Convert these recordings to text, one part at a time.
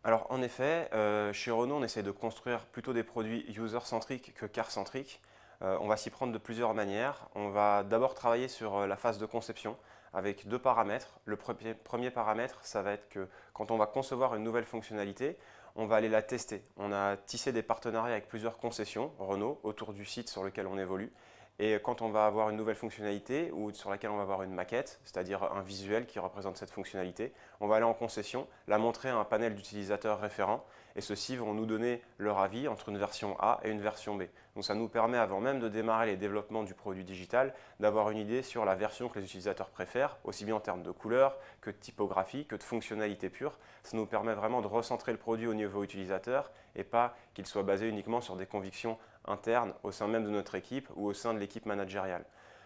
Alors en effet, chez Renault, on essaie de construire plutôt des produits user-centriques que car-centriques. On va s'y prendre de plusieurs manières. On va d'abord travailler sur la phase de conception avec deux paramètres. Le premier paramètre, ça va être que quand on va concevoir une nouvelle fonctionnalité, on va aller la tester. On a tissé des partenariats avec plusieurs concessions Renault autour du site sur lequel on évolue. Et quand on va avoir une nouvelle fonctionnalité ou sur laquelle on va avoir une maquette, c'est-à-dire un visuel qui représente cette fonctionnalité, on va aller en concession, la montrer à un panel d'utilisateurs référents et ceux-ci vont nous donner leur avis entre une version A et une version B. Donc ça nous permet, avant même de démarrer les développements du produit digital, d'avoir une idée sur la version que les utilisateurs préfèrent, aussi bien en termes de couleur que de typographie, que de fonctionnalité pure. Ça nous permet vraiment de recentrer le produit au niveau utilisateur et pas qu'il soit basé uniquement sur des convictions internes au sein même de notre équipe ou au sein de l'équipe managériale.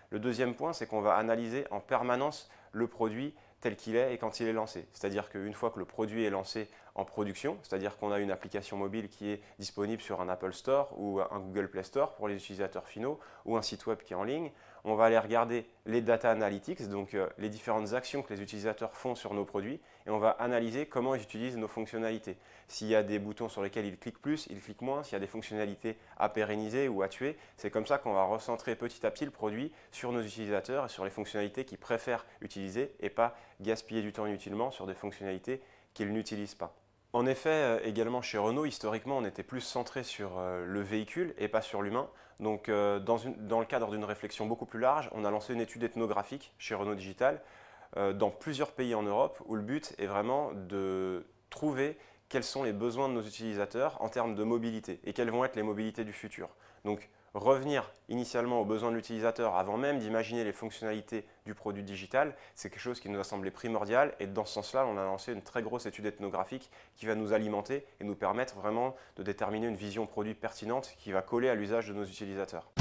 Le deuxième point, c'est qu'on va analyser en permanence le produit tel qu'il est et quand il est lancé. C'est-à-dire qu'une fois que le produit est lancé en production, c'est-à-dire qu'on a une application mobile qui est disponible sur un Apple Store ou un Google Play Store pour les utilisateurs finaux ou un site web qui est en ligne, on va aller regarder les data analytics, donc les différentes actions que les utilisateurs font sur nos produits et on va analyser comment ils utilisent nos fonctionnalités. S'il y a des boutons sur lesquels ils cliquent plus, ils cliquent moins, s'il y a des fonctionnalités à pérenniser ou à tuer, c'est comme ça qu'on va recentrer petit à petit le produit sur nos utilisateurs et sur les fonctionnalités qu'ils préfèrent utiliser et pas gaspiller du temps inutilement sur des fonctionnalités qu'ils n'utilisent pas. En effet, également chez Renault, historiquement, on était plus centré sur le véhicule et pas sur l'humain. Donc, dans le cadre d'une réflexion beaucoup plus large, on a lancé une étude ethnographique chez Renault Digital dans plusieurs pays en Europe où le but est vraiment de trouver quels sont les besoins de nos utilisateurs en termes de mobilité et quelles vont être les mobilités du futur. Donc, revenir initialement aux besoins de l'utilisateur avant même d'imaginer les fonctionnalités du produit digital, c'est quelque chose qui nous a semblé primordial et dans ce sens-là, on a lancé une très grosse étude ethnographique qui va nous alimenter et nous permettre vraiment de déterminer une vision produit pertinente qui va coller à l'usage de nos utilisateurs.